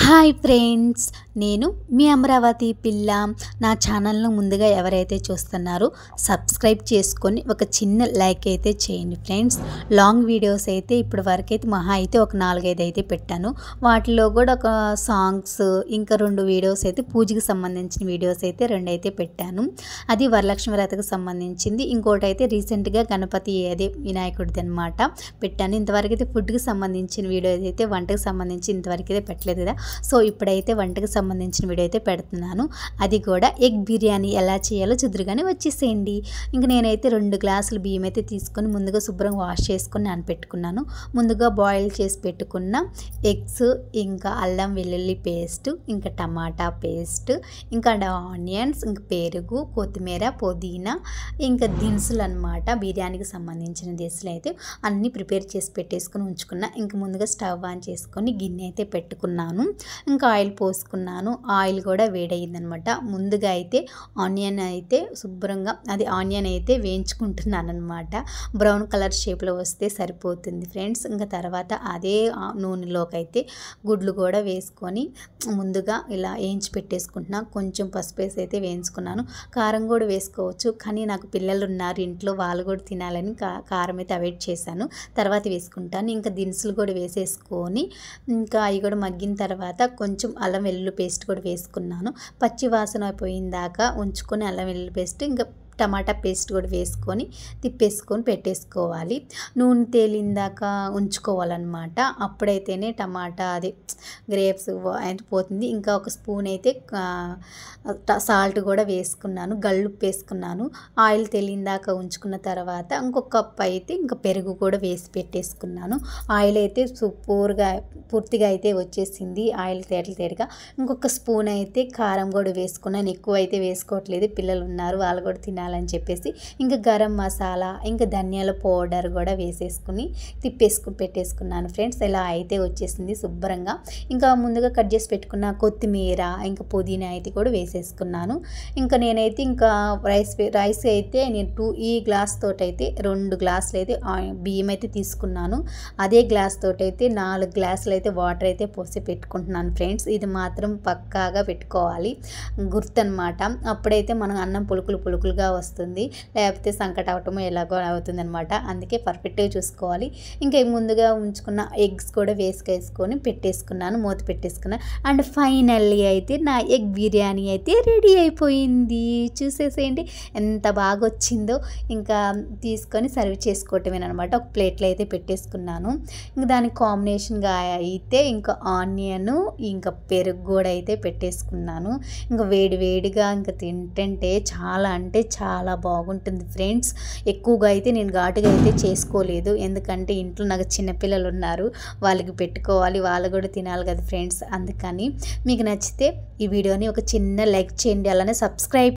Hi friends, నేను మీ అమరావతి పిల్ల. నా ఛానల్ను ముందుగా ఎవరైతే చూస్తున్నారో సబ్స్క్రైబ్ చేసుకొని ఒక చిన్న లైక్ అయితే చేయండి ఫ్రెండ్స్. లాంగ్ వీడియోస్ అయితే ఇప్పటి వరకు అయితే మహా అయితే ఒక 4-5 అయితే పెట్టాను. వాటిలో కూడా ఒక సాంగ్స్, ఇంకా 2 వీడియోస్ అయితే పూజకి సంబంధించిన వీడియోస్ అయితే 2 అయితే పెట్టాను. అది వరలక్ష్మి వ్రతకు సంబంధించింది. ఇంకోటి అయితే రీసెంట్గా గణపతి అదే వినాయకుడిది అనమాట పెట్టాను. ఇంతవరకు అయితే ఫుడ్కి సంబంధించిన వీడియో అయితే వంటకు సంబంధించి ఇంతవరకు అయితే పెట్టలేదు కదా. సో ఇప్పుడైతే వంటకు సంబంధించిన వీడియో అయితే పెడుతున్నాను. అది కూడా ఎగ్ బిర్యానీ ఎలా చేయాలో చూద్దురుగానే వచ్చేసేయండి. ఇంక నేనైతే 2 గ్లాసులు బియ్యం అయితే తీసుకొని ముందుగా శుభ్రంగా వాష్ చేసుకొని నానపెట్టుకున్నాను. ముందుగా బాయిల్ చేసి పెట్టుకున్న ఎగ్స్, ఇంకా అల్లం వెల్లుల్లి పేస్ట్, ఇంకా టమాటా పేస్ట్, ఇంకా ఆనియన్స్, ఇంకా పెరుగు, కొత్తిమీర, పుదీనా, ఇంకా దినుసులు అనమాట. బిర్యానీకి సంబంధించిన దినుసులు అయితే అన్నీ ప్రిపేర్ చేసి పెట్టేసుకొని ఉంచుకున్నా. ఇంకా ముందుగా స్టవ్ ఆన్ చేసుకొని గిన్నె అయితే పెట్టుకున్నాను. ఇంకా ఆయిల్ పోసుకున్నాను. ఆయిల్ కూడా వేడయిందనమాట. ముందుగా అయితే ఆనియన్ అయితే శుభ్రంగా ఆనియన్ అయితే వేయించుకుంటున్నాను అనమాట. బ్రౌన్ కలర్ షేప్లో వస్తే సరిపోతుంది ఫ్రెండ్స్. ఇంకా తర్వాత అదే నూనెలోకి అయితే గుడ్లు కూడా వేసుకొని ముందుగా ఇలా వేయించి పెట్టేసుకుంటున్నా. కొంచెం పసుపు వేసి అయితే వేయించుకున్నాను. కారం కూడా వేసుకోవచ్చు, కానీ నాకు పిల్లలు ఉన్నారు ఇంట్లో, వాళ్ళు కూడా తినాలని కారం అయితే అవాయిడ్ చేశాను. తర్వాత వేసుకుంటాను. ఇంకా దినుసులు కూడా వేసేసుకొని ఇంకా అవి కూడా మగ్గిన తర్వాత కొంచెం అల్లం వెల్లుల్లి పేస్ట్ కూడా వేసుకున్నాను. పచ్చి వాసన పోయిందాకా ఉంచుకొని అల్లం వెల్లుల్లి పేస్ట్, ఇంకా టమాటా పేస్ట్ కూడా వేసుకొని తిప్పేసుకొని పెట్టేసుకోవాలి. నూనె తేలిందాక ఉంచుకోవాలన్నమాట. అప్పుడైతేనే టమాటా గ్రేప్స్ అయితే పోతుంది. ఇంకా ఒక స్పూన్ అయితే సాల్ట్ కూడా వేసుకున్నాను, గల్లుప్పు వేసుకున్నాను. ఆయిల్ తేలిందాక ఉంచుకున్న తర్వాత ఇంకొక కప్ అయితే ఇంకా పెరుగు కూడా వేసి పెట్టేసుకున్నాను. ఆయిల్ అయితే పూర్తిగా అయితే వచ్చేసింది, ఆయిల్ తేటగా. ఇంకొక స్పూన్ అయితే కారం కూడా వేసుకున్నాను. ఎక్కువ అయితే వేసుకోవట్లేదు, పిల్లలు ఉన్నారు, వాళ్ళు కూడా తినాలని చెప్పేసి. ఇంకా గరం మసాలా, ఇంకా ధనియాల పౌడర్ కూడా వేసేసుకుని తిప్పేసుకుని పెట్టేసుకున్నాను ఫ్రెండ్స్. ఇలా అయితే వచ్చేసింది శుభ్రంగా. ఇంకా ముందుగా కట్ చేసి పెట్టుకున్న కొత్తిమీర, ఇంకా పుదీనా అయితే కూడా వేసేసుకున్నాను. ఇంకా నేనైతే ఇంకా రైస్ అయితే నేను ఈ గ్లాస్ తోటి అయితే 2 గ్లాసులు అయితే బియ్యం అయితే తీసుకున్నాను. అదే గ్లాస్ తోటి అయితే 4 గ్లాసులు అయితే వాటర్ అయితే పోసి పెట్టుకుంటున్నాను ఫ్రెండ్స్. ఇది మాత్రం పక్కాగా పెట్టుకోవాలి, గుర్తు అనమాట. అప్పుడైతే మనం అన్నం పులుకులుగా వస్తుంది, లేకపోతే సంకట అవటము ఎలాగో అవుతుంది అనమాట. అందుకే పర్ఫెక్ట్గా చూసుకోవాలి. ఇంకా ముందుగా ఉంచుకున్న ఎగ్స్ కూడా వేసుకొని పెట్టేసుకున్నాను, మూత పెట్టేసుకున్నాను. అండ్ ఫైనల్లీ అయితే నా ఎగ్ బిర్యానీ అయితే రెడీ అయిపోయింది. చూసేసేయండి ఎంత బాగా వచ్చిందో. ఇంకా తీసుకొని సర్వ్ చేసుకోవటమేనమాట. ఒక ప్లేట్లో అయితే పెట్టేసుకున్నాను. ఇంకా దానికి కాంబినేషన్గా అయితే ఇంకా ఆనియన్, ఇంకా పెరుగు కూడా అయితే పెట్టేసుకున్నాను. ఇంకా వేడిగా ఇంకా తింటుంటే చాలా అంటే చాలా బాగుంటుంది ఫ్రెండ్స్. ఎక్కువగా అయితే నేను ఘాటుగా అయితే చేసుకోలేదు, ఎందుకంటే ఇంట్లో నాకు చిన్నపిల్లలు ఉన్నారు, వాళ్ళకి పెట్టుకోవాలి, వాళ్ళు కూడా తినాలి కదా ఫ్రెండ్స్. అందుకని మీకు నచ్చితే ఈ వీడియోని ఒక చిన్న లైక్ చేయండి, అలానే సబ్స్క్రైబ్